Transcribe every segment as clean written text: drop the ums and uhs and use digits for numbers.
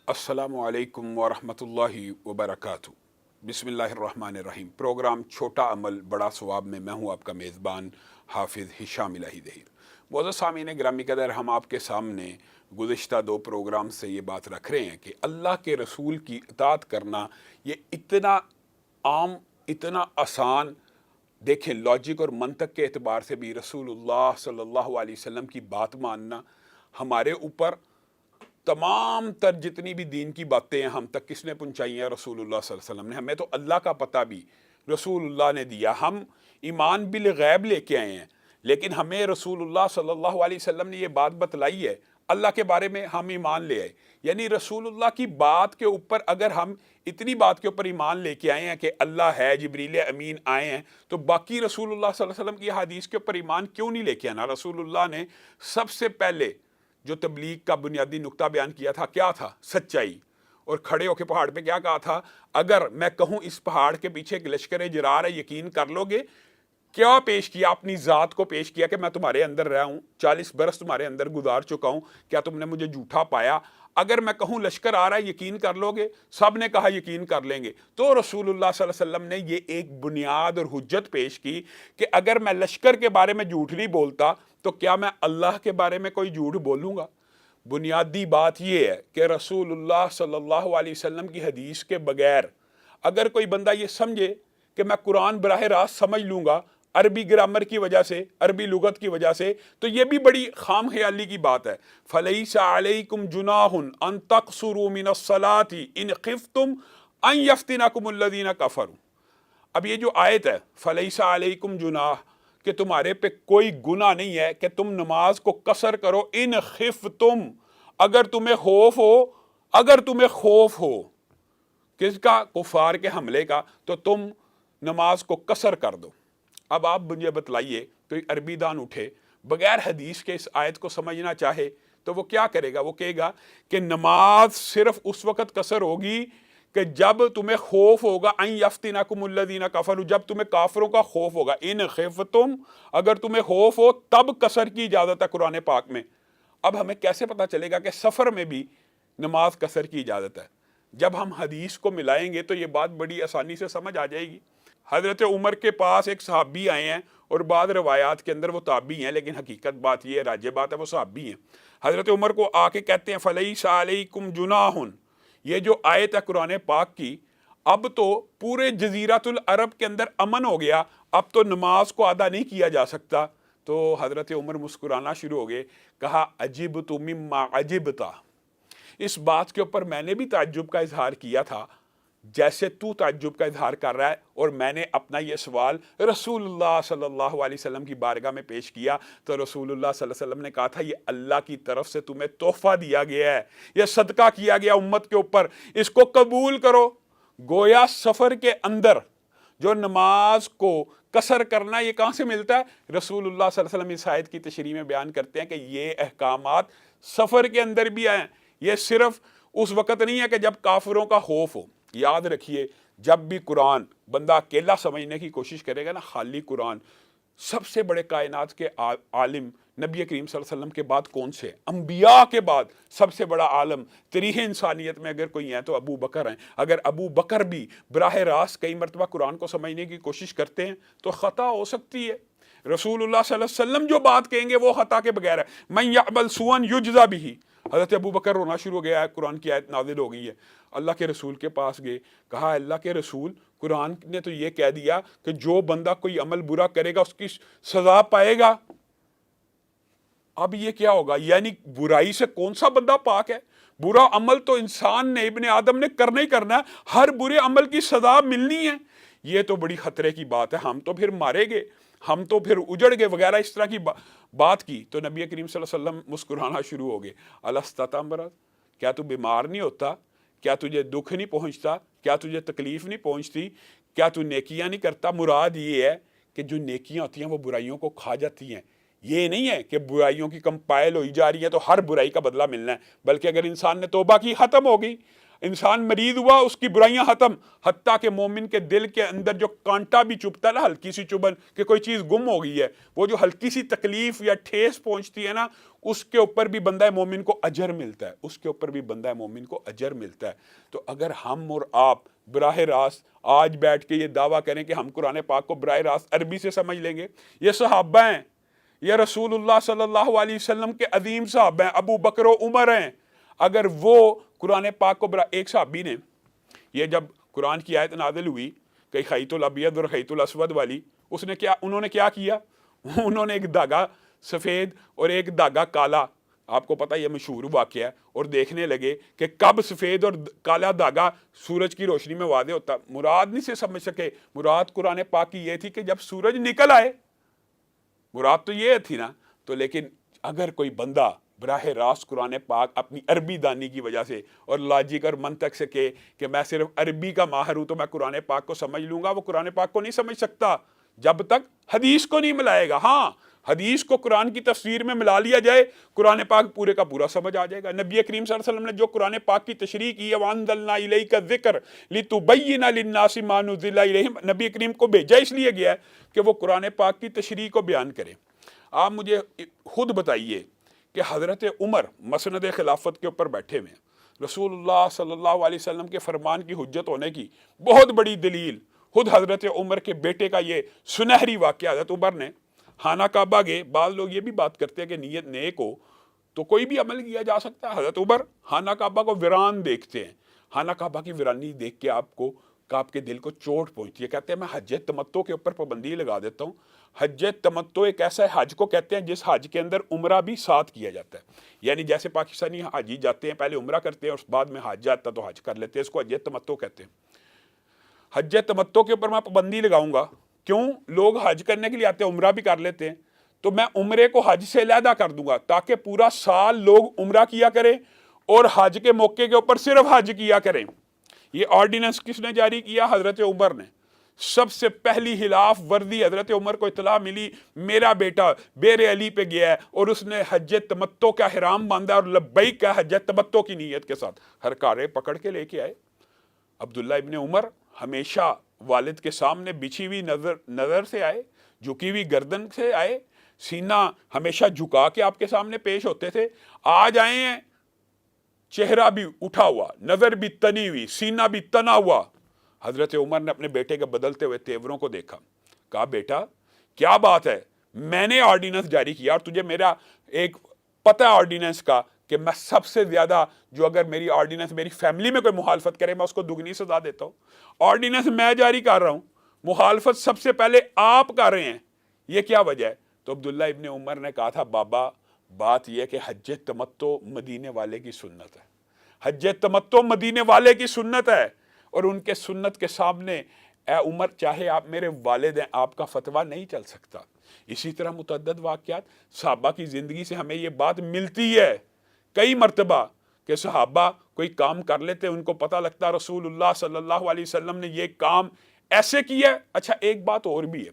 السلام علیکم ورحمۃ اللہ وبرکاتہ۔ بسم اللہ الرحمن الرحیم۔ پروگرام چھوٹا عمل بڑا ثواب میں میں ہوں آپ کا میزبان حافظ ہشام الہی دہیر۔ معزز سامعین گرامی قدر، ہم آپ کے سامنے گزشتہ 2 پروگرام سے یہ بات رکھ رہے ہیں کہ اللہ کے رسول کی اطاعت کرنا یہ اتنا عام، اتنا آسان، دیکھیں لاجک اور منطق کے اعتبار سے بھی رسول اللہ صلی اللہ علیہ وسلم کی بات ماننا ہمارے اوپر تمام تر جتنی بھی دین کی باتیں ہیں ہم تک کس نے پہنچائی ہیں؟ رسول اللہ صلی اللہ علیہ وسلم نے۔ ہمیں تو اللہ کا پتہ بھی رسول اللہ نے دیا، ہم ایمان بالغیب لے کے آئے ہیں، لیکن ہمیں رسول اللہ صلی اللہ علیہ وسلم نے یہ بات بتلائی ہے، اللہ کے بارے میں ہم ایمان لے آئے۔ یعنی رسول اللہ کی بات کے اوپر اگر ہم اتنی بات کے اوپر ایمان لے کے آئے ہیں کہ اللہ ہے، جبریل امین آئے ہیں، تو باقی رسول اللہ صلی اللہ علیہ وسلم کی حدیث کے اوپر ایمان کیوں نہیں لے کے آنا؟ رسول اللہ نے سب سے پہلے جو تبلیغ کا بنیادی نقطہ بیان کیا تھا کیا تھا؟ سچائی۔ اور کھڑے ہو کے پہاڑ پہ کیا کہا تھا؟ اگر میں کہوں اس پہاڑ کے پیچھے ایک لشکر جرار ہے، یقین کر لو گے؟ کیا پیش کیا؟ اپنی ذات کو پیش کیا کہ میں تمہارے اندر رہا ہوں، 40 برس تمہارے اندر گزار چکا ہوں، کیا تم نے مجھے جھوٹا پایا؟ اگر میں کہوں لشکر آ رہا ہے، یقین کر لو گے؟ سب نے کہا یقین کر لیں گے۔ تو رسول اللہ صلی اللہ علیہ وسلم نے یہ ایک بنیاد اور حجت پیش کی کہ اگر میں لشکر کے بارے میں جھوٹ نہیں بولتا تو کیا میں اللہ کے بارے میں کوئی جھوٹ بولوں گا؟ بنیادی بات یہ ہے کہ رسول اللہ صلی اللہ علیہ وسلم کی حدیث کے بغیر اگر کوئی بندہ یہ سمجھے کہ میں قرآن براہ راست سمجھ لوں گا عربی گرامر کی وجہ سے، عربی لغت کی وجہ سے، تو یہ بھی بڑی خام خیالی کی بات ہے۔ فَلَيْسَ عَلَيْكُمْ جُنَاحٌ أَن تَقْصُرُوا مِنَ الصَّلَاةِ إِنْ خِفْتُمْ أَن يَفْتِنَكُمُ الَّذِينَ كَفَرُوا۔ اب یہ جو آیت ہے فَلَيْسَ عَلَيْكُمْ جُنَاحٌ، کہ تمہارے پہ کوئی گناہ نہیں ہے کہ تم نماز کو قصر کرو، ان خفتم، اگر تمہیں خوف ہو، اگر تمہیں خوف ہو کس کا؟ کفار کے حملے کا، تو تم نماز کو قصر کر دو۔ اب آپ مجھے بتلائیے، کوئی عربی دان اٹھے بغیر حدیث کے اس آیت کو سمجھنا چاہے تو وہ کیا کرے گا؟ وہ کہے گا کہ نماز صرف اس وقت قصر ہوگی کہ جب تمہیں خوف ہوگا، ان یفتنکم الذین کفروا، جب تمہیں کافروں کا خوف ہوگا، ان خفتم، اگر تمہیں خوف ہو تب قصر کی اجازت ہے قرآن پاک میں۔ اب ہمیں کیسے پتہ چلے گا کہ سفر میں بھی نماز قصر کی اجازت ہے؟ جب ہم حدیث کو ملائیں گے تو یہ بات بڑی آسانی سے سمجھ آ جائے گی۔ حضرت عمر کے پاس ایک صحابی آئے ہیں، اور بعض روایات کے اندر وہ تابعی ہیں، لیکن حقیقت بات یہ ہے، راجح بات ہے، وہ صحابی ہیں۔ حضرت عمر کو آ کے کہتے ہیں فَلَيْسَ عَلَيْكُمْ جُنَاحٌ، یہ جو آیت ہے قرآن پاک کی، اب تو پورے جزیرۃ العرب کے اندر امن ہو گیا، اب تو نماز کو ادا نہیں کیا جا سکتا۔ تو حضرت عمر مسکرانا شروع ہو گئے، کہا عجبت مما عجبتا، اس بات کے اوپر میں نے بھی تعجب کا اظہار کیا تھا جیسے تو تعجب کا اظہار کر رہا ہے، اور میں نے اپنا یہ سوال رسول اللہ صلی اللہ علیہ وسلم کی بارگاہ میں پیش کیا تو رسول اللہ صلی اللہ علیہ وسلم نے کہا تھا یہ اللہ کی طرف سے تمہیں تحفہ دیا گیا ہے، یہ صدقہ کیا گیا امت کے اوپر، اس کو قبول کرو۔ گویا سفر کے اندر جو نماز کو قصر کرنا یہ کہاں سے ملتا ہے؟ رسول اللہ صلی اللہ علیہ وسلم اس آیت کی تشریح میں بیان کرتے ہیں کہ یہ احکامات سفر کے اندر بھی آئے ہیں، یہ صرف اس وقت نہیں ہے کہ جب کافروں کا خوف ہو۔ یاد رکھیے، جب بھی قرآن بندہ اکیلا سمجھنے کی کوشش کرے گا نا، خالی قرآن، سب سے بڑے کائنات کے عالم نبی کریم صلی اللہ علیہ وسلم کے بعد کون سے؟ انبیاء کے بعد سب سے بڑا عالم تاریخ انسانیت میں اگر کوئی ہیں تو ابو بکر ہیں۔ اگر ابو بکر بھی براہ راست کئی مرتبہ قرآن کو سمجھنے کی کوشش کرتے ہیں تو خطا ہو سکتی ہے۔ رسول اللہ صلی اللہ علیہ وسلم جو بات کہیں گے وہ خطا کے بغیر ہے۔ من یعمل سوءا یجزا بہ، حضرت ابو بکر رونا شروع ہو گیا ہے، قرآن کی آیت نازل ہو گئی ہے، اللہ کے رسول کے پاس گئے، کہا اللہ کے رسول، قرآن نے تو یہ کہہ دیا کہ جو بندہ کوئی عمل برا کرے گا اس کی سزا پائے گا، اب یہ کیا ہوگا؟ یعنی برائی سے کون سا بندہ پاک ہے؟ برا عمل تو انسان نے، ابن آدم نے کرنا ہی کرنا ہے، ہر برے عمل کی سزا ملنی ہے۔ یہ تو بڑی خطرے کی بات ہے، ہم تو پھر مارے گے، ہم تو پھر اجڑ گئے وغیرہ اس طرح کی بات کی تو نبی کریم صلی اللہ علیہ وسلم مسکرانا شروع ہو گئے۔ الست تمرض، کیا تو بیمار نہیں ہوتا؟ کیا تجھے دکھ نہیں پہنچتا؟ کیا تجھے تکلیف نہیں پہنچتی؟ کیا تو نیکیاں نہیں کرتا؟ مراد یہ ہے کہ جو نیکیاں ہوتی ہیں وہ برائیوں کو کھا جاتی ہیں۔ یہ نہیں ہے کہ برائیوں کی کمپائل ہوئی جا رہی ہے تو ہر برائی کا بدلہ ملنا ہے، بلکہ اگر انسان نے توبہ کی ختم ہو گئی۔ انسان مریض ہوا اس کی برائیاں ختم، حتیٰ کہ مومن کے دل کے اندر جو کانٹا بھی چبھتا ہے نا، ہلکی سی چبھن کہ کوئی چیز گم ہو گئی ہے، وہ جو ہلکی سی تکلیف یا ٹھیس پہنچتی ہے نا، اس کے اوپر بھی بندہ مومن کو اجر ملتا ہے، اس کے اوپر بھی بندہ مومن کو اجر ملتا ہے۔ تو اگر ہم اور آپ براہ راست آج بیٹھ کے یہ دعویٰ کریں کہ ہم قرآن پاک کو براہ راست عربی سے سمجھ لیں گے، یہ صحابہ ہیں، یہ رسول اللہ صلی اللہ علیہ وسلم کے عظیم صحابہ ہیں، ابو بکر و عمر ہیں، اگر وہ قرآن پاک کو ایک صحابی نے، یہ جب قرآن کی آیت نازل ہوئی کہ خیط الابیض اور خیط الاسود والی، انہوں نے کیا کیا؟ انہوں نے ایک دھاگا سفید اور ایک دھاگا کالا، آپ کو پتہ یہ مشہور واقعہ ہے، اور دیکھنے لگے کہ کب سفید اور کالا دھاگا سورج کی روشنی میں واضح ہوتا۔ مراد نہیں سے سمجھ سکے، مراد قرآن پاک کی یہ تھی کہ جب سورج نکل آئے، مراد تو یہ تھی نا۔ تو لیکن اگر کوئی بندہ براہ راست قرآن پاک اپنی عربی دانی کی وجہ سے اور لاجک اور منطق سے کہ میں صرف عربی کا ماہر ہوں تو میں قرآن پاک کو سمجھ لوں گا، وہ قرآن پاک کو نہیں سمجھ سکتا جب تک حدیث کو نہیں ملائے گا۔ ہاں، حدیث کو قرآن کی تفسیر میں ملا لیا جائے، قرآن پاک پورے کا پورا سمجھ آ جائے گا۔ نبی کریم صلی اللہ علیہ وسلم نے جو قرآن پاک کی تشریح کی ہے، وَأَنزَلْنَا إِلَيْكَ الذِّكْرَ لِتُبَيِّنَ لِلنَّاسِ مَا نُزِّلَ إِلَيْهِمْ، نبی کریم کو بھیجا اس لیے گیا ہے کہ وہ قرآن پاک کی تشریح کو بیان کرے۔ آپ مجھے خود بتائیے کہ حضرت عمر مسند خلافت کے اوپر بیٹھے ہوئے ہیں، رسول اللہ صلی اللہ علیہ وسلم کے فرمان کی حجت ہونے کی بہت بڑی دلیل خود حضرت عمر کے بیٹے کا یہ سنہری واقعہ، حضرت عمر نے خانہ کعبہ گئے۔ بعض لوگ یہ بھی بات کرتے ہیں کہ نیت نیک ہو تو کوئی بھی عمل کیا جا سکتا ہے۔ حضرت عمر خانہ کعبہ کو ویران دیکھتے ہیں، خانہ کعبہ کی ویرانی دیکھ کے آپ کے دل کو چوٹ پہنچتی ہے، کہتے ہیں میں حج تمتع کے اوپر پابندی لگا دیتا ہوں۔ حج تمتع ایک ایسا حج کو کہتے ہیں جس حج کے اندر عمرہ بھی ساتھ کیا جاتا ہے، یعنی جیسے پاکستانی حاجی جاتے ہیں، پہلے عمرہ کرتے ہیں اور بعد میں حج آتا تو حج کر لیتے ہیں، اس کو حج تمتع کہتے ہیں۔ حج تمتع کے اوپر میں پابندی لگاؤں گا، کیوں؟ لوگ حج کرنے کے لیے آتے ہیں، عمرہ بھی کر لیتے ہیں، تو میں عمرے کو حج سے علیحدہ کر دوں گا تاکہ پورا سال لوگ عمرہ کیا کریں اور حج کے موقع کے اوپر صرف حج کیا کریں۔ یہ آرڈیننس کس نے جاری کیا؟ حضرت عمر نے۔ سب سے پہلی خلاف ورزی حضرت عمر کو اطلاع ملی، میرا بیٹا بیر علی پہ گیا ہے اور اس نے حج تمتع کا احرام باندھا اور لبیک کا حج تمتع کی نیت کے ساتھ ہر کارے پکڑ کے لے کے آئے۔ عبداللہ ابن عمر ہمیشہ والد کے سامنے بچھی ہوئی نظر سے آئے، جھکی ہوئی گردن سے آئے، سینہ ہمیشہ جھکا کے آپ کے سامنے پیش ہوتے تھے۔ آج آئے ہیں چہرہ بھی اٹھا ہوا، نظر بھی تنی ہوئی، سینہ بھی تنا ہوا۔ حضرت عمر نے اپنے بیٹے کے بدلتے ہوئے تیوروں کو دیکھا، کہا بیٹا کیا بات ہے، میں نے آرڈیننس جاری کیا اور تجھے میرا ایک پتہ آرڈیننس کا کہ میں سب سے زیادہ جو اگر میری آرڈیننس میری فیملی میں کوئی مخالفت کرے میں اس کو دگنی سزا دیتا ہوں۔ آرڈیننس میں جاری کر رہا ہوں، مخالفت سب سے پہلے آپ کر رہے ہیں، یہ کیا وجہ ہے؟ تو عبداللہ ابن عمر نے کہا تھا بابا بات یہ کہ حج تمتع مدینے والے کی سنت ہے، حج تمتع مدینے والے کی سنت ہے، اور ان کے سنت کے سامنے اے عمر چاہے آپ میرے والد ہیں آپ کا فتویٰ نہیں چل سکتا۔ اسی طرح متعدد واقعات صحابہ کی زندگی سے ہمیں یہ بات ملتی ہے کئی مرتبہ کہ صحابہ کوئی کام کر لیتے، ان کو پتہ لگتا رسول اللہ صلی اللہ علیہ وسلم نے یہ کام ایسے کیا ہے۔ اچھا ایک بات اور بھی ہے،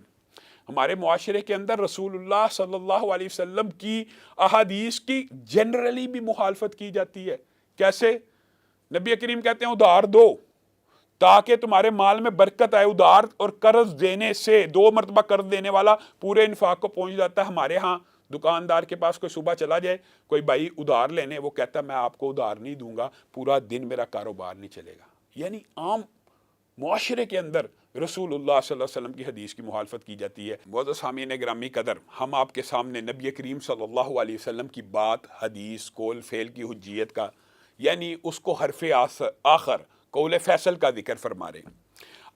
ہمارے معاشرے کے اندر رسول اللہ صلی اللہ علیہ وسلم کی احادیث کی جنرلی بھی مخالفت کی جاتی ہے۔ کیسے؟ نبی کریم کہتے ہیں ادھار دو تاکہ تمہارے مال میں برکت آئے۔ ادھار اور قرض دینے سے 2 مرتبہ قرض دینے والا پورے انفاق کو پہنچ جاتا ہے۔ ہمارے ہاں دکاندار کے پاس کوئی صبح چلا جائے کوئی بھائی ادھار لینے، وہ کہتا ہے میں آپ کو ادھار نہیں دوں گا، پورا دن میرا کاروبار نہیں چلے گا۔ یعنی عام معاشرے کے اندر رسول اللہ صلی اللہ علیہ وسلم کی حدیث کی مخالفت کی جاتی ہے۔ معزز سامعین گرامی قدر، ہم آپ کے سامنے نبی کریم صلی اللہ علیہ وسلم کی بات، حدیث، قول فعل کی حجیت کا، یعنی اس کو حرف آخر قول فیصل کا ذکر فرما رہے ہیں۔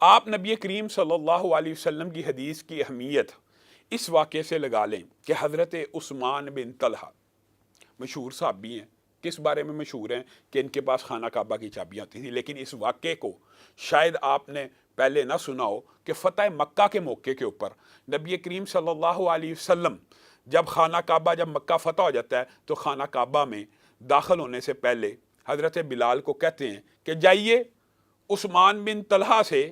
آپ نبی کریم صلی اللہ علیہ وسلم کی حدیث کی اہمیت اس واقعے سے لگا لیں کہ حضرت عثمان بن طلحہ مشہور صحابی ہیں۔ کس بارے میں مشہور ہیں؟ کہ ان کے پاس خانہ کعبہ کی چابیاں ہوتی تھیں، لیکن اس واقعے کو شاید آپ نے پہلے نہ سنا ہو کہ فتح مکہ کے موقع کے اوپر نبی کریم صلی اللہ علیہ وسلم جب مکہ فتح ہو جاتا ہے تو خانہ کعبہ میں داخل ہونے سے پہلے حضرت بلال کو کہتے ہیں کہ جائیے عثمان بن طلحہ سے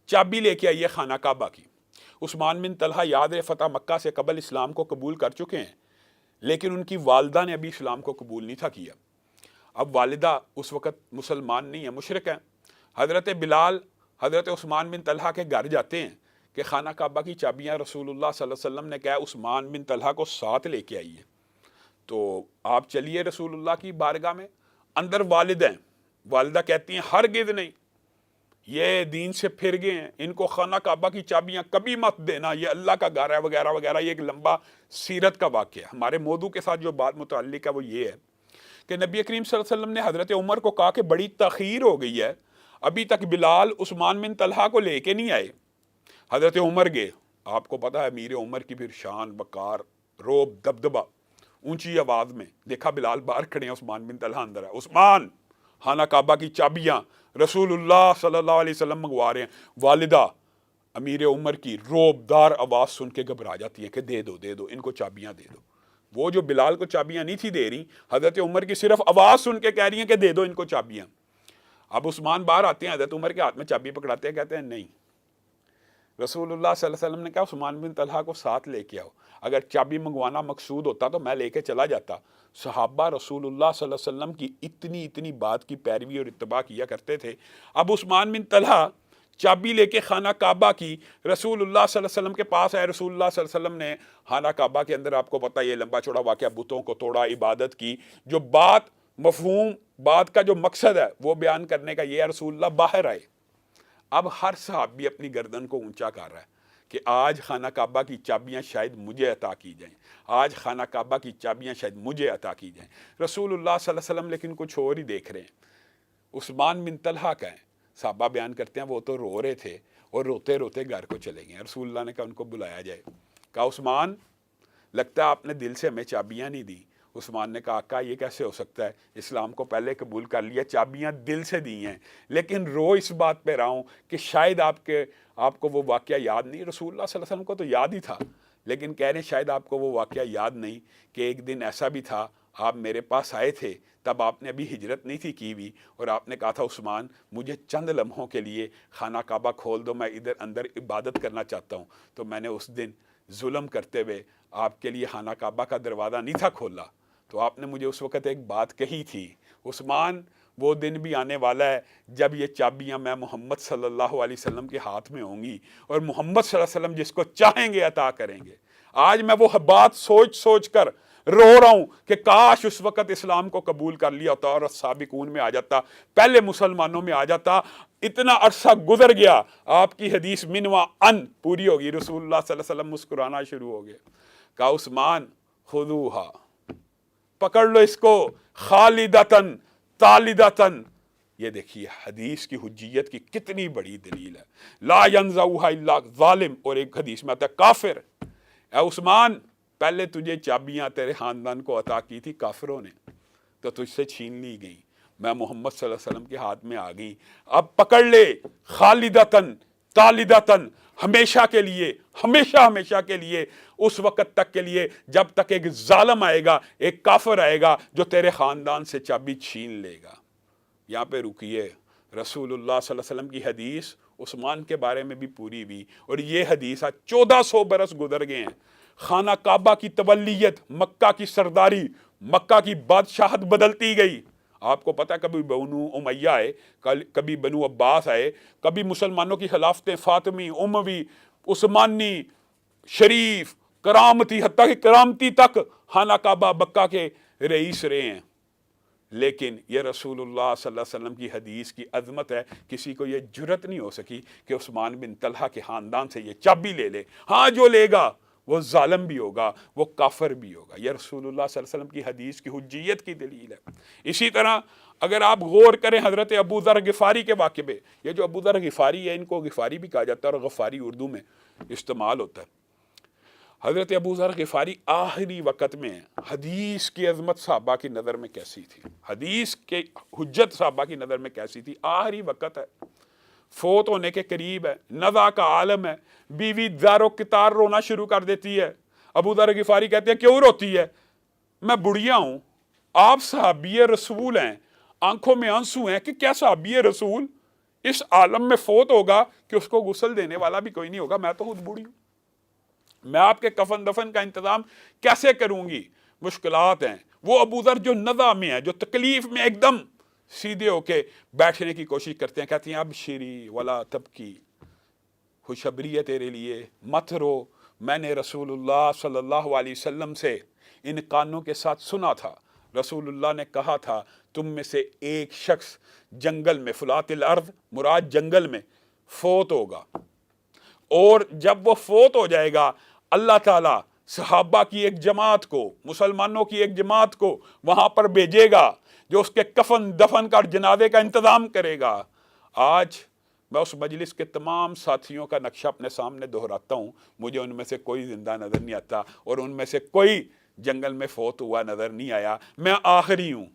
چابی لے کے آئیے خانہ کعبہ کی۔ عثمان بن طلحہ یاد ہے فتح مکہ سے قبل اسلام کو قبول کر چکے ہیں، لیکن ان کی والدہ نے ابھی اسلام کو قبول نہیں تھا کیا۔ اب والدہ اس وقت مسلمان نہیں ہیں، مشرک ہیں. حضرت بلال حضرت عثمان بن طلحہ کے گھر جاتے ہیں کہ خانہ کعبہ کی چابیاں رسول اللہ صلی اللہ علیہ وسلم نے کہا عثمان بن طلحہ کو ساتھ لے کے آئیے. تو آپ چلیے رسول اللہ کی بارگاہ میں. اندر والد ہیں، والدہ کہتی ہیں ہرگز نہیں، یہ دین سے پھر گئے ہیں، ان کو خانہ کعبہ کی چابیاں کبھی مت دینا، یہ اللہ کا گھر ہے وغیرہ وغیرہ. یہ ایک لمبا سیرت کا واقعہ ہے. ہمارے موضوع کے ساتھ جو بات متعلق ہے وہ یہ ہے کہ نبی کریم صلی اللہ علیہ وسلم نے حضرت عمر کو کہا کہ بڑی تاخیر ہو گئی ہے، ابھی تک بلال عثمان بن طلحہ کو لے کے نہیں آئے. حضرت عمر گئے. آپ کو پتہ ہے امیر عمر کی پھر شان، وقار، روب، دبدبہ، اونچی آواز میں. دیکھا بلال باہر کھڑے ہیں، عثمان بن طلحہ اندر ہے. عثمان، خانہ کعبہ کی چابیاں رسول اللہ صلی اللہ علیہ وسلم منگوا رہے ہیں. والدہ امیر عمر کی روب دار آواز سن کے گھبرا جاتی ہیں کہ دے دو دے دو ان کو چابیاں دے دو. وہ جو بلال کو چابیاں نہیں تھی دے رہی، حضرت عمر کی صرف آواز سن کے کہہ رہی ہیں کہ دے دو ان کو چابیاں. اب عثمان باہر آتے ہیں، حضرت عمر کے ہاتھ میں چابی پکڑاتے ہیں، کہتے ہیں نہیں، رسول اللہ صلی اللہ علیہ وسلم نے کہا عثمان بن طلحہ کو ساتھ لے کے آؤ. اگر چابی منگوانا مقصود ہوتا تو میں لے کے چلا جاتا. صحابہ رسول اللہ صلی اللہ علیہ وسلم کی اتنی بات کی پیروی اور اتباع کیا کرتے تھے. اب عثمان بن طلحہ چابی لے کے خانہ کعبہ کی رسول اللہ صلی اللہ علیہ وسلم کے پاس آئے. رسول اللہ صلی اللہ علیہ وسلم نے خانہ کعبہ کے اندر، آپ کو پتہ یہ لمبا چوڑا واقعہ، بتوں کو توڑا، عبادت کی. جو بات مفہوم، بات کا جو مقصد ہے وہ بیان کرنے کا یہ ہے. رسول اللہ باہر آئے. اب ہر صحابی اپنی گردن کو اونچا کر رہا ہے کہ آج خانہ کعبہ کی چابیاں شاید مجھے عطا کی جائیں، آج خانہ کعبہ کی چابیاں شاید مجھے عطا کی جائیں. رسول اللہ صلی اللہ علیہ وسلم لیکن کچھ اور ہی دیکھ رہے ہیں. عثمان بن طلحہ کا ہے، صحابہ بیان کرتے ہیں وہ تو رو رہے تھے اور روتے روتے گھر کو چلے گئے. رسول اللہ نے کہا ان کو بلایا جائے. کہا عثمان، لگتا ہے آپ نے دل سے ہمیں چابیاں نہیں دی. عثمان نے کہا آقا یہ کیسے ہو سکتا ہے، اسلام کو پہلے قبول کر لیا، چابیاں دل سے دی ہیں، لیکن رو اس بات پہ رہا ہوں کہ شاید آپ کو وہ واقعہ یاد نہیں. رسول اللہ صلی اللہ علیہ وسلم کو تو یاد ہی تھا، لیکن کہہ رہے ہیں شاید آپ کو وہ واقعہ یاد نہیں کہ ایک دن ایسا بھی تھا آپ میرے پاس آئے تھے، تب آپ نے ابھی ہجرت نہیں تھی کی ہوئی، اور آپ نے کہا تھا عثمان مجھے چند لمحوں کے لیے خانہ کعبہ کھول دو، میں ادھر اندر عبادت کرنا چاہتا ہوں. تو میں نے اس دن ظلم کرتے ہوئے آپ کے لیے خانہ کعبہ کا دروازہ نہیں تھا کھولا. تو آپ نے مجھے اس وقت ایک بات کہی تھی، عثمان وہ دن بھی آنے والا ہے جب یہ چابیاں میں محمد صلی اللہ علیہ وسلم کے ہاتھ میں ہوں گی، اور محمد صلی اللہ علیہ وسلم جس کو چاہیں گے عطا کریں گے. آج میں وہ بات سوچ کر رو رہا ہوں کہ کاش اس وقت اسلام کو قبول کر لیا ہوتا اور سابقون میں آ جاتا، پہلے مسلمانوں میں آ جاتا. اتنا عرصہ گزر گیا، آپ کی حدیث منوا ان پوری ہوگی. رسول اللہ صلی اللہ علیہ وسلم مسکرانا شروع ہو گئے. کہا عثمان خذوہا، پکڑ لو اس کو، خالدتن تالدتن. یہ دیکھیے حدیث کی حجیت کی کتنی بڑی دلیل ہے. لا ینزعوها الا ظالم، اور ایک حدیث میں آتا ہے کافر. اے عثمان، پہلے تجھے چابیاں تیرے خاندان کو عطا کی تھی کافروں نے، تو تجھ سے چھین لی گئی، میں محمد صلی اللہ علیہ وسلم کے ہاتھ میں آ گئی. اب پکڑ لے، خالدتن تالدتن، ہمیشہ کے لیے، ہمیشہ کے لیے، اس وقت تک کے لیے جب تک ایک ظالم آئے گا، ایک کافر آئے گا جو تیرے خاندان سے چابی چھین لے گا. یہاں پہ رکیے. رسول اللہ صلی اللہ علیہ وسلم کی حدیث عثمان کے بارے میں بھی پوری ہوئی، اور یہ حدیث 1400 برس گزر گئے ہیں. خانہ کعبہ کی تولیت، مکہ کی سرداری، مکہ کی بادشاہت بدلتی گئی. آپ کو پتہ کبھی بنو امیہ آئے، کبھی بنو عباس آئے، کبھی مسلمانوں کی خلافتیں فاطمی، اموی، عثمانی، شریف، کرامتی، حتیٰ کہ کرامتی تک خانہ کعبہ مکہ کے رئیس رہے ہیں. لیکن یہ رسول اللہ صلی اللہ علیہ وسلم کی حدیث کی عظمت ہے. کسی کو یہ جرت نہیں ہو سکی کہ عثمان بن طلحہ کے خاندان سے یہ چابی لے لے. ہاں جو لے گا وہ ظالم بھی ہوگا، وہ کافر بھی ہوگا. یہ رسول اللہ صلی اللہ علیہ وسلم کی حدیث کی حجیت کی دلیل ہے. اسی طرح اگر آپ غور کریں حضرت ابو ذر غفاری کے واقعے پہ، یہ جو ابو ذر غفاری ہے، ان کو غفاری بھی کہا جاتا ہے اور غفاری اردو میں استعمال ہوتا ہے. حضرت ابو ذر غفاری آخری وقت میں، حدیث کی عظمت صحابہ کی نظر میں کیسی تھی، حدیث کے حجت صحابہ کی نظر میں کیسی تھی. آخری وقت ہے، فوت ہونے کے قریب ہے، نزع کا عالم ہے، بیوی زار و کتار رونا شروع کر دیتی ہے. ابو ذر غفاری کہتے ہیں کیوں روتی ہے؟ میں بڑھیا ہوں، آپ صحابی رسول ہیں، آنکھوں میں آنسو ہیں کہ کیا صحابی رسول اس عالم میں فوت ہوگا کہ اس کو غسل دینے والا بھی کوئی نہیں ہوگا، میں تو خود بوڑھی ہوں، میں آپ کے کفن دفن کا انتظام کیسے کروں گی؟ مشکلات ہیں. وہ ابو ذر جو نزع میں ہے, جو تکلیف میں ایک دم سیدھے ہو کے بیٹھنے کی کوشش کرتے ہیں, کہتے ہیں اب شیری ولا تبکی, خوشخبری ہے تیرے لیے, مت رو, میں نے رسول اللہ صلی اللہ علیہ وسلم سے ان کانوں کے ساتھ سنا تھا, رسول اللہ نے کہا تھا تم میں سے ایک شخص جنگل میں, فلات الارض مراد جنگل میں, فوت ہوگا, اور جب وہ فوت ہو جائے گا اللہ تعالیٰ صحابہ کی ایک جماعت کو, مسلمانوں کی ایک جماعت کو وہاں پر بھیجے گا جو اس کے کفن دفن کا اور جنازے کا انتظام کرے گا. آج میں اس مجلس کے تمام ساتھیوں کا نقشہ اپنے سامنے دہراتا ہوں, مجھے ان میں سے کوئی زندہ نظر نہیں آتا اور ان میں سے کوئی جنگل میں فوت ہوا نظر نہیں آیا. میں آخری ہوں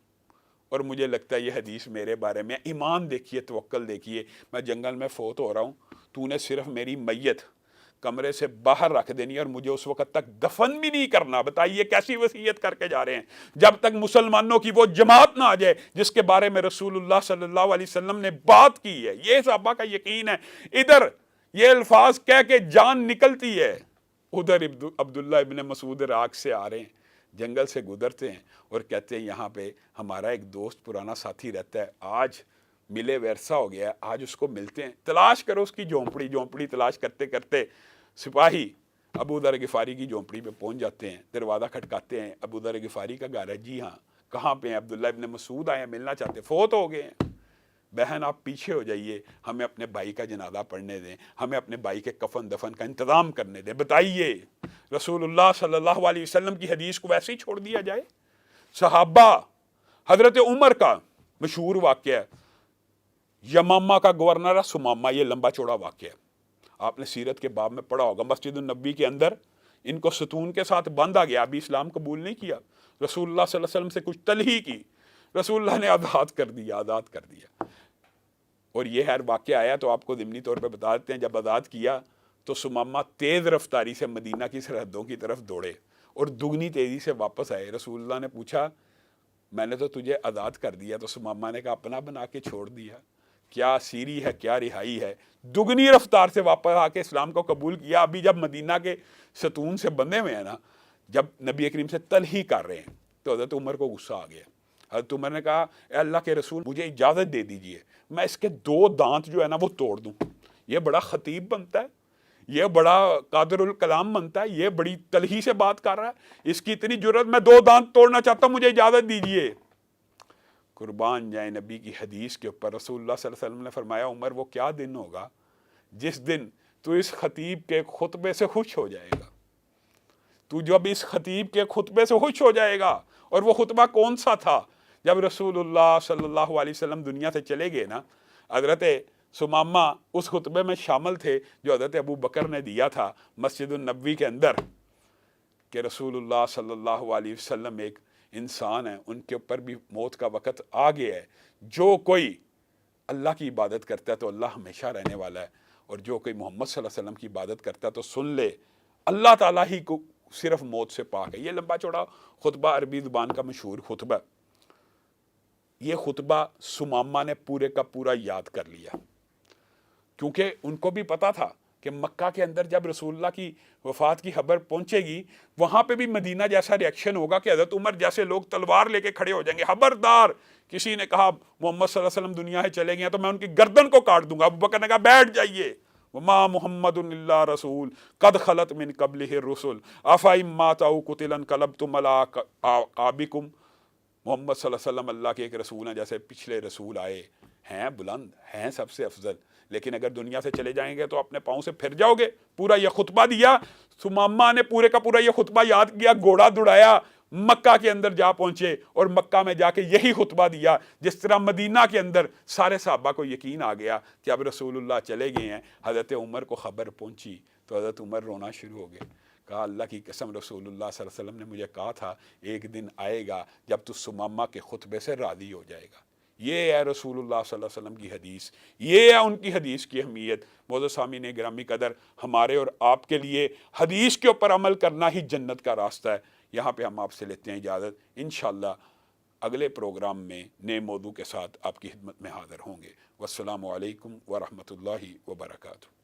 اور مجھے لگتا ہے یہ حدیث میرے بارے میں, ایمان دیکھیے, توکل دیکھیے, میں جنگل میں فوت ہو رہا ہوں, تو نے صرف میری میت کمرے سے باہر رکھ دینی اور مجھے اس وقت تک دفن بھی نہیں کرنا. بتائیے کیسی وصیت کر کے جا رہے ہیں, جب تک مسلمانوں کی وہ جماعت نہ آ جائے جس کے بارے میں رسول اللہ صلی اللہ علیہ وسلم نے بات کی ہے. یہ صحابہ کا یقین ہے. ادھر یہ الفاظ کہہ کے جان نکلتی ہے, ادھر عبداللہ ابن مسعود عراق سے آ رہے ہیں, جنگل سے گزرتے ہیں اور کہتے ہیں یہاں پہ ہمارا ایک دوست پرانا ساتھی رہتا ہے, آج ملے ورثہ ہو گیا, آج اس کو ملتے ہیں, تلاش کرو اس کی جھونپڑی تلاش کرتے کرتے سپاہی ابو ذر غفاری کی جھونپڑی پہ پہنچ جاتے ہیں, دروازہ کھٹکاتے ہیں, ابو ذر غفاری کا گھر ہے, جی ہاں, کہاں پہ ہیں, عبداللہ ابن مسعود آئے ہیں, ملنا چاہتے ہیں, فوت ہو گئے ہیں. بہن آپ پیچھے ہو جائیے, ہمیں اپنے بھائی کا جنازہ پڑھنے دیں, ہمیں اپنے بھائی کے کفن دفن کا انتظام کرنے دیں. بتائیے رسول اللہ صلی اللہ علیہ وسلم کی حدیث کو ویسے ہی چھوڑ دیا جائے؟ صحابہ, حضرت عمر کا مشہور واقعہ ہے, یمامہ کا گورنر ہے سمامہ, یہ لمبا چوڑا واقعہ ہے, آپ نے سیرت کے باب میں پڑھا ہوگا. مسجد النبی کے اندر ان کو ستون کے ساتھ باندھا گیا, ابھی اسلام قبول نہیں کیا, رسول اللہ صلی اللہ علیہ وسلم سے کچھ تلہی کی, رسول اللہ نے آزاد کر دیا. اور یہ ہر واقعہ آیا تو آپ کو ضمنی طور پہ بتا دیتے ہیں. جب آزاد کیا تو سمامہ تیز رفتاری سے مدینہ کی سرحدوں کی طرف دوڑے اور دگنی تیزی سے واپس آئے. رسول اللہ نے پوچھا میں نے تو تجھے آزاد کر دیا, تو سمامہ نے کہا اپنا بنا کے چھوڑ دیا, کیا سیری ہے, کیا رہائی ہے, دگنی رفتار سے واپس آ کے اسلام کو قبول کیا. ابھی جب مدینہ کے ستون سے بندھے ہوئے ہیں نا, جب نبی کریم سے تلہی کر رہے ہیں تو حضرت عمر کو غصہ آ گیا. حضرت عمر نے کہا اے اللہ کے رسول مجھے اجازت دے دیجئے, میں اس کے 2 دانت جو ہے نا وہ توڑ دوں. یہ بڑا خطیب بنتا ہے, یہ بڑا قادر الکلام بنتا ہے, یہ بڑی تلہی سے بات کر رہا ہے, اس کی اتنی جرت, میں 2 دانت توڑنا چاہتا ہوں, مجھے اجازت دیجئے. قربان جائیں نبی کی حدیث کے اوپر, رسول اللہ صلی اللہ علیہ وسلم نے فرمایا عمر وہ کیا دن ہوگا جس دن تو اس خطیب کے خطبے سے خوش ہو جائے گا, تو جب اس خطیب کے خطبے سے خوش ہو جائے گا. اور وہ خطبہ کون سا تھا؟ جب رسول اللہ صلی اللہ علیہ وسلم دنیا سے چلے گئے نا, حضرت سمامہ اس خطبے میں شامل تھے جو حضرت ابو بکر نے دیا تھا مسجد النبوی کے اندر, کہ رسول اللہ صلی اللہ علیہ وسلم ایک انسان ہیں, ان کے اوپر بھی موت کا وقت آ گیا ہے, جو کوئی اللہ کی عبادت کرتا ہے تو اللہ ہمیشہ رہنے والا ہے, اور جو کوئی محمد صلی اللہ علیہ وسلم کی عبادت کرتا ہے تو سن لے اللہ تعالیٰ ہی کو صرف موت سے پاک ہے. یہ لمبا چوڑا خطبہ عربی زبان کا مشہور خطبہ, یہ خطبہ سمامہ نے پورے کا پورا یاد کر لیا, کیونکہ ان کو بھی پتا تھا کہ مکہ کے اندر جب رسول اللہ کی وفات کی خبر پہنچے گی وہاں پہ بھی مدینہ جیسا ریئیکشن ہوگا کہ حضرت عمر جیسے لوگ تلوار لے کے کھڑے ہو جائیں گے, خبردار کسی نے کہا محمد صلی اللہ علیہ وسلم دنیا سے چلے گئے تو میں ان کی گردن کو کاٹ دوں گا. ابو بکر نے کہا بیٹھ جائیے, وما محمد الا رسول قد خلت من قبلہ الرسل افئن مات او قتل انقلبتم علی اعقابکم. محمد صلی اللہ علیہ وسلم اللہ کے ایک رسول ہیں, جیسے پچھلے رسول آئے ہیں, بلند ہیں, سب سے افضل, لیکن اگر دنیا سے چلے جائیں گے تو اپنے پاؤں سے پھر جاؤ گے. پورا یہ خطبہ دیا سمامہ نے, پورے کا پورا یہ خطبہ یاد کیا, گھوڑا دوڑایا, مکہ کے اندر جا پہنچے اور مکہ میں جا کے یہی خطبہ دیا. جس طرح مدینہ کے اندر سارے صحابہ کو یقین آ گیا کہ اب رسول اللہ چلے گئے ہیں, حضرت عمر کو خبر پہنچی تو حضرت عمر رونا شروع ہو گئے. کہا اللہ کی قسم رسول اللہ صلی اللہ علیہ وسلم نے مجھے کہا تھا ایک دن آئے گا جب تو سمامہ کے خطبے سے راضی ہو جائے گا. یہ ہے رسول اللہ صلی اللہ علیہ وسلم کی حدیث, یہ ہے ان کی حدیث کی اہمیت. معزز سامعین گرامی قدر, ہمارے اور آپ کے لیے حدیث کے اوپر عمل کرنا ہی جنت کا راستہ ہے. یہاں پہ ہم آپ سے لیتے ہیں اجازت, انشاءاللہ اگلے پروگرام میں نئے موضوع کے ساتھ آپ کی خدمت میں حاضر ہوں گے. والسلام علیکم ورحمۃ اللہ وبرکاتہ.